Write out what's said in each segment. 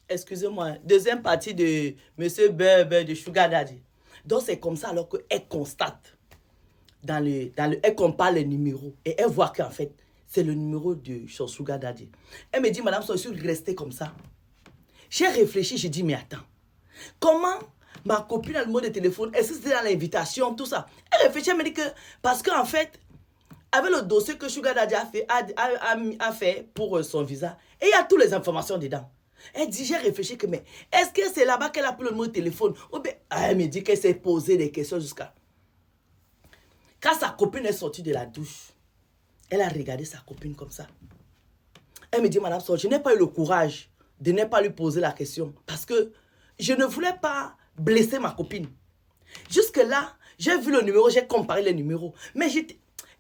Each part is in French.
excusez-moi, deuxième partie de Monsieur Berber de Sugar Daddy. Donc c'est comme ça alors qu'elle constate elle compare les numéros et elle voit qu'en fait, c'est le numéro de son Sugar Daddy. Elle me dit, madame, je suis restée comme ça. J'ai réfléchi, j'ai dit, mais attends, comment ma copine a le numéro de téléphone, est-ce que c'était dans l'invitation, tout ça? Elle réfléchit, elle me dit que, parce qu'en fait, avec le dossier que Sugar Daddy a fait pour son visa, et il y a toutes les informations dedans. Elle dit, j'ai réfléchi que, mais est-ce que c'est là-bas qu'elle a pris le numéro de téléphone? Ou bien, elle me dit qu'elle s'est posé des questions jusqu'à... Quand sa copine est sortie de la douche, elle a regardé sa copine comme ça. Elle me dit, madame Sol, je n'ai pas eu le courage de ne pas lui poser la question parce que je ne voulais pas blesser ma copine. Jusque-là, j'ai vu le numéro, j'ai comparé les numéros. Mais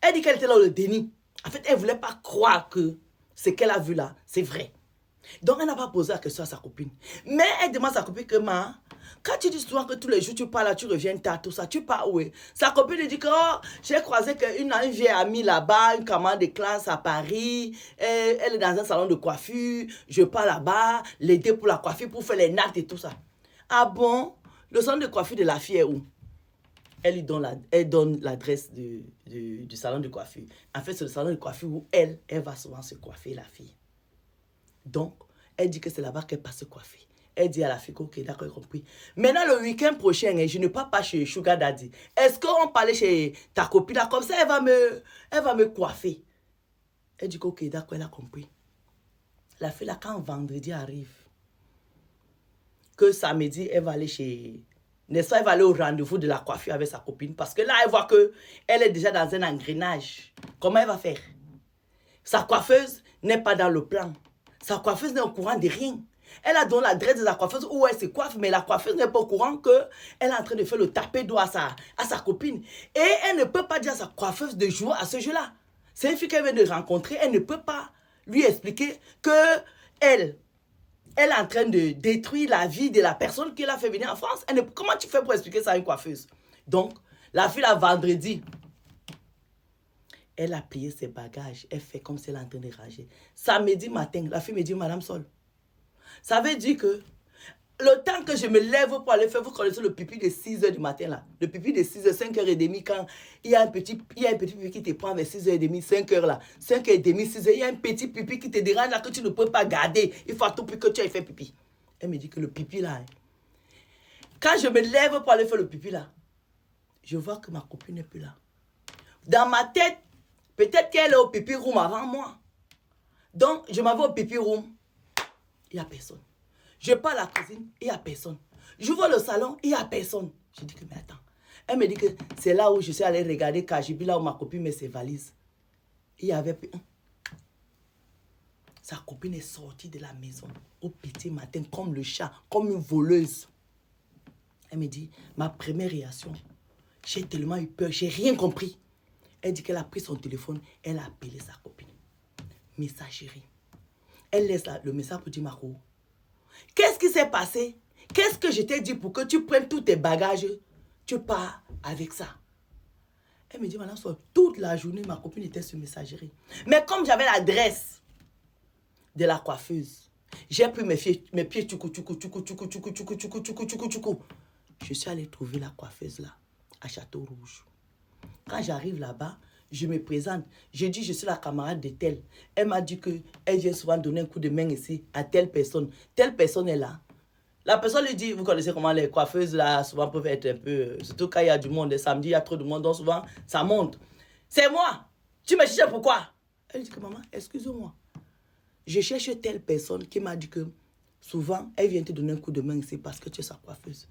elle dit qu'elle était dans le déni. En fait, elle ne voulait pas croire que ce qu'elle a vu là, c'est vrai. Donc, elle n'a pas posé la question à sa copine. Mais elle demande à sa copine que, quand tu dis souvent que tous les jours tu parles là, tu reviens tard, tout ça, tu pars où? Sa copine lui dit que, oh, j'ai croisé une vieille amie là-bas, une camarade de classe à Paris, elle est dans un salon de coiffure, je pars là-bas, l'aider pour la coiffure, pour faire les nattes et tout ça. Ah bon? Le salon de coiffure de la fille est où? Elle donne l'adresse du salon de coiffure. En fait, c'est le salon de coiffure où elle va souvent se coiffer, la fille. Donc, elle dit que c'est là-bas qu'elle passe se coiffer. Elle dit à la fille, ok, d'accord, compris. Maintenant, le week-end prochain, je ne pars pas chez Sugar Daddy. Est-ce qu'on parlait chez ta copine là? Comme ça, elle va me coiffer. Elle dit, ok, d'accord, elle a compris. La fille là, quand vendredi arrive, que samedi, elle va aller chez... N'est-ce pas, elle va aller au rendez-vous de la coiffure avec sa copine. Parce que là, elle voit qu'elle est déjà dans un engrenage. Comment elle va faire? Sa coiffeuse n'est pas dans le plan. Sa coiffeuse n'est au courant de rien. Elle a donné l'adresse de la coiffeuse où elle se coiffe, mais la coiffeuse n'est pas au courant qu'elle est en train de faire le tapé d'eau à sa copine. Et elle ne peut pas dire à sa coiffeuse de jouer à ce jeu-là. C'est une fille qu'elle vient de rencontrer, elle ne peut pas lui expliquer qu'elle est en train de détruire la vie de la personne qui l'a fait venir en France. Comment tu fais pour expliquer ça à une coiffeuse? Donc, la fille, la vendredi, elle a plié ses bagages. Elle fait comme si elle est en train de ranger. Samedi matin, la fille me dit, Madame Sol, ça veut dire que le temps que je me lève pour aller faire, vous connaissez le pipi de 6 h du matin là. Le pipi de 6 h, 5 h 30, quand il y a un petit pipi qui te prend vers 6 h 30, 5 h là. 5 h 30, 6 h, il y a un petit pipi qui te dérange là que tu ne peux pas garder. Il faut à tout prix que tu ailles faire pipi. Elle me dit que le pipi là, quand je me lève pour aller faire le pipi là, je vois que ma copine n'est plus là. Dans ma tête, peut-être qu'elle est au pipi room avant moi. Donc, je m'en vais au pipi room. Il n'y a personne. Je pars à la cuisine, il n'y a personne. J'ouvre le salon, il n'y a personne. Je dis que, mais attends. Elle me dit que c'est là où je suis allé regarder Kajibi, là où ma copine met ses valises. Il y avait... Sa copine est sortie de la maison au petit matin, comme le chat, comme une voleuse. Elle me dit, ma première réaction, j'ai tellement eu peur, j'ai rien compris. Elle dit qu'elle a pris son téléphone, elle a appelé sa copine. Messagerie. Elle laisse le message pour dire, Marco, qu'est-ce qui s'est passé? Qu'est-ce que je t'ai dit pour que tu prennes tous tes bagages? Tu pars avec ça. Elle me dit, madame, toute la journée, ma copine était sur messagerie. Mais comme j'avais l'adresse de la coiffeuse, j'ai pris mes pieds, je suis allée trouver la coiffeuse là, à Château-Rouge. Quand j'arrive là-bas, je me présente. Je dis, je suis la camarade de telle. Elle m'a dit qu'elle vient souvent donner un coup de main ici à telle personne. Telle personne est là. La personne lui dit, vous connaissez comment les coiffeuses là, souvent peuvent être un peu... Surtout quand il y a du monde, le samedi, il y a trop de monde, donc souvent, ça monte. C'est moi. Tu me cherches pourquoi? Elle dit que maman, excuse-moi. Je cherche telle personne qui m'a dit que souvent, elle vient te donner un coup de main ici parce que tu es sa coiffeuse.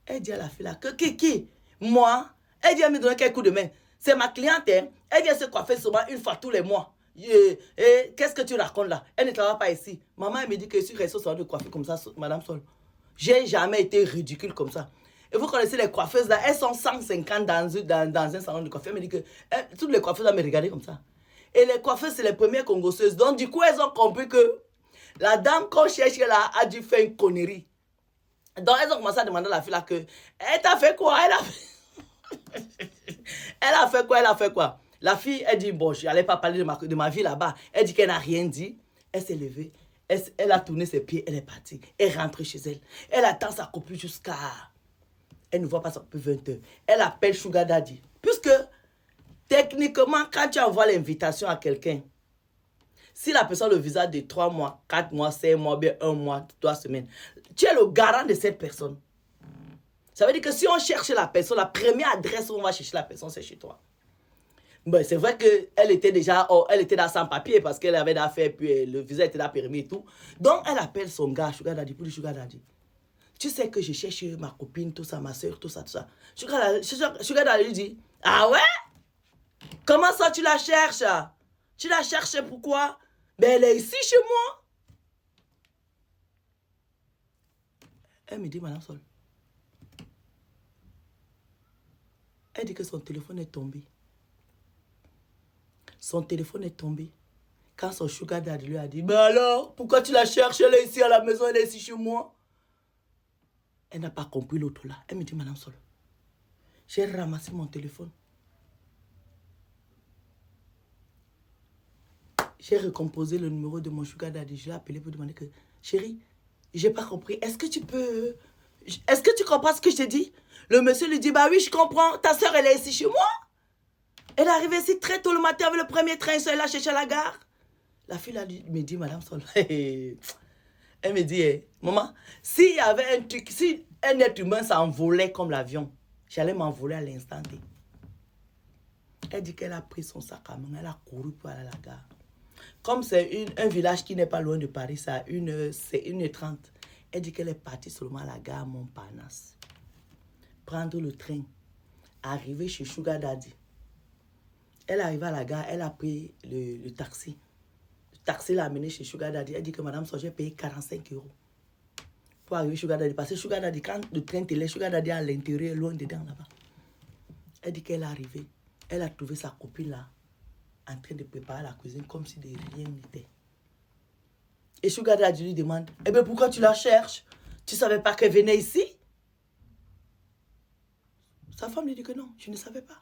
Elle dit à la fille là, qui? Moi? Elle vient me donner quelques coups de main. C'est ma cliente, hein? Elle vient se coiffer souvent une fois tous les mois. Qu'est-ce que tu racontes là? Elle ne travaille pas ici. Maman, elle me dit que je suis restée au salon de coiffure comme ça, Madame Sol. J'ai jamais été ridicule comme ça. Et vous connaissez les coiffeuses là, elles sont 150 dans un salon de coiffure. Elle me dit que toutes les coiffeuses là me regardaient comme ça. Et les coiffeuses, c'est les premières congosseuses. Donc du coup, elles ont compris que la dame qu'on cherche là a dû faire une connerie. Donc elles ont commencé à demander à la fille là que, elle t'a fait quoi? Elle a fait quoi? La fille, elle dit, bon, je n'allais pas parler de ma vie là-bas. Elle dit qu'elle n'a rien dit. Elle s'est levée. Elle a tourné ses pieds, elle est partie. Elle rentre chez elle. Elle attend sa copine jusqu'à... Elle ne voit pas sa copine 20h. Elle appelle Sugar Daddy. Puisque, techniquement, quand tu envoies l'invitation à quelqu'un, si la personne a le visa de 3 mois, 4 mois, 5 mois, bien 1 mois, 3 semaines, tu es le garant de cette personne. Ça veut dire que si on cherche la personne, la première adresse où on va chercher la personne, c'est chez toi. Bon, c'est vrai qu'elle était déjà, elle était dans sans papier parce qu'elle avait d'affaires, puis le visa était là permis et tout. Donc, elle appelle son gars, Sugar Daddy, pour lui, Sugar Daddy. Tu sais que je cherche ma copine, tout ça, ma soeur, tout ça, tout ça. Sugar Daddy lui dit, ah ouais? Comment ça tu la cherches? Tu la cherches pourquoi? Ben elle est ici chez moi. Elle me dit, Madame Sol. Elle dit que son téléphone est tombé. Son téléphone est tombé. Quand son Sugar Daddy lui a dit, ben alors, pourquoi tu la cherches? Elle est ici à la maison, elle est ici chez moi. Elle n'a pas compris l'autre là. Elle me dit, Madame Sol, j'ai ramassé mon téléphone. J'ai recomposé le numéro de mon Sugar Daddy. Je l'ai appelé pour demander que, chérie, j'ai pas compris. Est-ce que tu comprends ce que je t'ai dit? Le monsieur lui dit, bah oui, je comprends. Ta soeur, elle est ici chez moi. Elle est arrivée ici très tôt le matin avec le premier train. Elle l'a cherché à la gare. La fille là, me dit, Madame Sol, elle me dit, hey, maman, s'il y avait un truc, si un être humain s'envolait comme l'avion, j'allais m'envoler à l'instant T. Elle dit qu'elle a pris son sac à main, elle a couru pour aller à la gare. Comme c'est un village qui n'est pas loin de Paris, c'est 1h30. Elle dit qu'elle est partie seulement à la gare Montparnasse. Prendre le train, arriver chez Sugar Daddy. Elle arrive à la gare, elle a pris le taxi. Le taxi l'a amenée chez Sugar Daddy. Elle dit que Madame Sol, j'ai payé 45 € pour arriver chez Sugar Daddy. Parce que Sugar Daddy, quand le train te laisse, Sugar Daddy à l'intérieur, loin dedans là-bas. Elle dit qu'elle est arrivée. Elle a trouvé sa copine là, en train de préparer la cuisine comme si de rien n'était. Et Sugar Daddy lui demande, eh bien pourquoi tu la cherches? Tu ne savais pas qu'elle venait ici? Sa femme lui dit que non, je ne savais pas.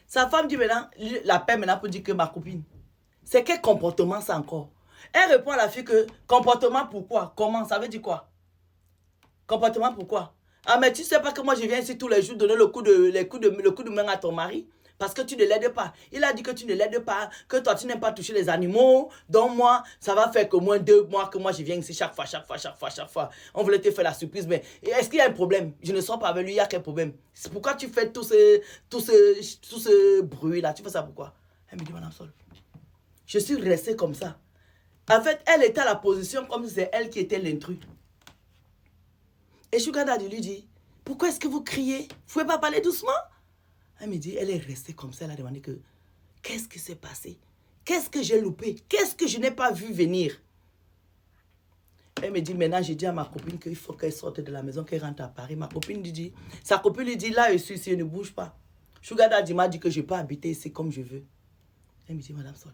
Sa femme dit maintenant, l'appelle maintenant pour dire que ma copine. C'est quel comportement ça encore? Elle répond à la fille que comportement pourquoi? Comment? Ça veut dire quoi? Comportement pourquoi? Ah mais tu sais pas que moi je viens ici tous les jours donner le coup de main à ton mari? Parce que tu ne l'aides pas. Il a dit que tu ne l'aides pas, que toi tu n'aimes pas toucher les animaux. Donc moi, ça va faire que moins 2 mois que moi je viens ici chaque fois. On voulait te faire la surprise, mais est-ce qu'il y a un problème? Je ne sors pas avec lui, il y a quel problème? C'est pourquoi tu fais tout ce bruit là? Tu fais ça pourquoi? Elle me dit, Madame Sol, je suis restée comme ça. En fait, elle était à la position comme si c'est elle qui était l'intrus. Et Sugar Daddy lui dit, pourquoi est-ce que vous criez? Vous ne pouvez pas parler doucement? Elle me dit, elle est restée comme ça, elle a demandé que, qu'est-ce qui s'est passé? Qu'est-ce que j'ai loupé? Qu'est-ce que je n'ai pas vu venir? Elle me dit, maintenant j'ai dit à ma copine qu'il faut qu'elle sorte de la maison, qu'elle rentre à Paris. Ma copine lui dit, sa copine lui dit, là je suis ici, je ne bouge pas. Sugar Daddy m'a dit que je peux habiter ici comme je veux. Elle me dit, Madame Sol,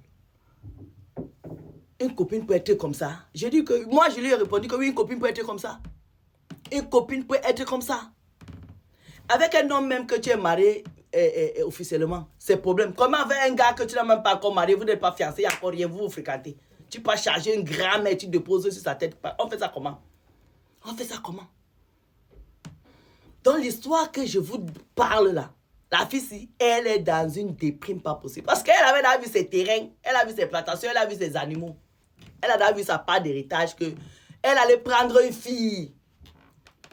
une copine peut être comme ça? J'ai dit que, moi je lui ai répondu que oui, une copine peut être comme ça. Une copine peut être comme ça. Avec un homme même que tu es marié officiellement, c'est problème. Comment avec un gars que tu n'as même pas encore marié, vous n'êtes pas fiancé, il n'y a encore rien, vous vous fréquentez. Tu peux charger une grande et tu déposes sur sa tête. On fait ça comment? On fait ça comment? Dans l'histoire que je vous parle là, la fille, elle est dans une déprime pas possible. Parce qu'elle avait vu ses terrains, elle a vu ses plantations, elle a vu ses animaux. Elle a vu sa part d'héritage que elle allait prendre une fille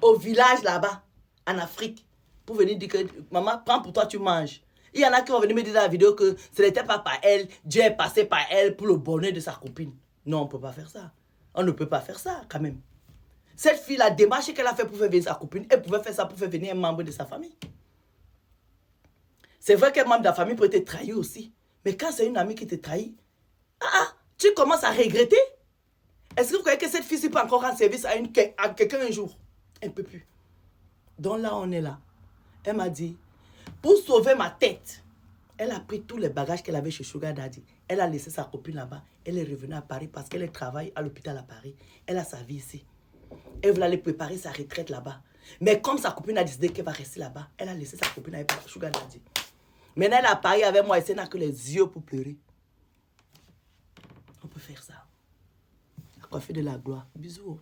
au village là-bas, en Afrique, pour venir dire que maman, prends pour toi, tu manges. Il y en a qui vont venir me dire dans la vidéo que ce n'était pas par elle, Dieu est passé par elle pour le bonheur de sa copine. Non, on ne peut pas faire ça. On ne peut pas faire ça quand même. Cette fille, la démarche qu'elle a fait pour faire venir sa copine, elle pouvait faire ça pour faire venir un membre de sa famille. C'est vrai qu'un membre de la famille peut te trahir aussi. Mais quand c'est une amie qui te trahit, tu commences à regretter. Est-ce que vous croyez que cette fille peut encore rendre service à quelqu'un un jour? Elle ne peut plus. Donc là, on est là. Elle m'a dit, pour sauver ma tête, elle a pris tous les bagages qu'elle avait chez Sugar Daddy. Elle a laissé sa copine là-bas. Elle est revenue à Paris parce qu'elle travaille à l'hôpital à Paris. Elle a sa vie ici. Elle voulait aller préparer sa retraite là-bas. Mais comme sa copine a décidé qu'elle va rester là-bas, elle a laissé sa copine avec Sugar Daddy. Maintenant, elle est à Paris avec moi et elle n'a que les yeux pour pleurer. On peut faire ça. coiffure de la gloire. Bisous.